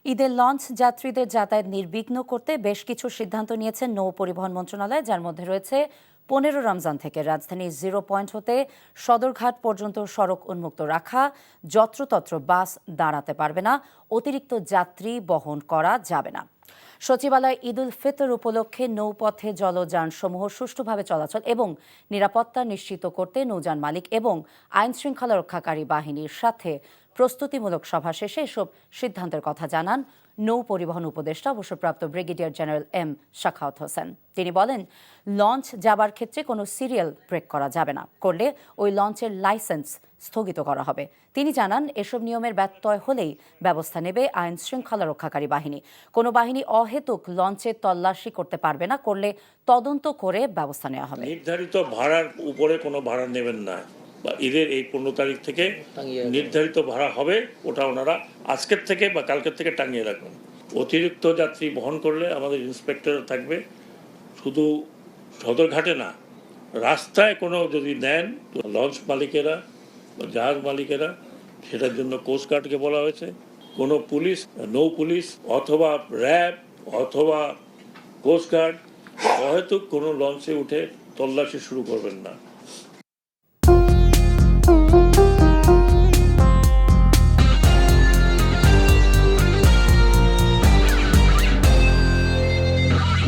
ঈদের লঞ্চ যাত্রীদের যাতায়াত নির্বিঘ্ন করতে বেশ কিছু সিদ্ধান্ত নিয়েছে নৌ পরিবহন মন্ত্রণালয়, যার মধ্যে রয়েছে 15 রমজান থেকে রাজধানীর জিরো পয়েন্ট হতে সদরঘাট পর্যন্ত সড়ক উন্মুক্ত রাখা, যত্রতত্র বাস দাঁড়াতে পারবে না, অতিরিক্ত যাত্রী বহন করা যাবে না। সচিবালয় ঈদ উল ফিতর উপলক্ষে নৌপথে জলযানসমূহ সুষ্ঠুভাবে চলাচল এবং নিরাপত্তা নিশ্চিত করতে নৌযান মালিক এবং আইন শৃঙ্খলা রক্ষাকারী বাহিনীর সাথে প্রস্তুতিমূলক সভা শেষে এসব সিদ্ধান্তের কথা জানান নৌ পরিবহন উপদেষ্টা অবসরপ্রাপ্ত brigadier general M Shakhawat Hossain. তিনি বলেন, লঞ্চ যাবার ক্ষেত্রে কোনো সিরিয়াল ব্রেক করা যাবে না, করলে ওই লঞ্চের লাইসেন্স স্থগিত করা হবে। তিনি জানান, এসব নিয়মের ব্যত্যয় হলেই ব্যবস্থা নেবে আইন শৃঙ্খলা রক্ষাকারী বাহিনী। কোনো বাহিনী অহেতুক লঞ্চে তল্লাশি করতে পারবে না, করলে তদন্ত করে ব্যবস্থা নেওয়া হবে। নির্ধারিত ভাড়ার উপরে কোনো ভাড়া নেবেন না, বা ঈদের এই 15 তারিখ থেকে নির্ধারিত ভাড়া হবে, ওটা ওনারা আজকের থেকে বা কালকের থেকে টাঙিয়ে রাখবেন। অতিরিক্ত যাত্রী বহন করলে আমাদের ইন্সপেক্টর থাকবে, শুধু সদরঘাটে না, রাস্তায় কোনো যদি নেন লঞ্চ মালিকেরা বা জাহাজ মালিকেরা, সেটার জন্য কোস্টগার্ডকে বলা হয়েছে। কোনো পুলিশ, নৌ পুলিশ অথবা র্যাব অথবা কোস্টগার্ড অহেতুক কোনো লঞ্চে উঠে তল্লাশি শুরু করবেন না।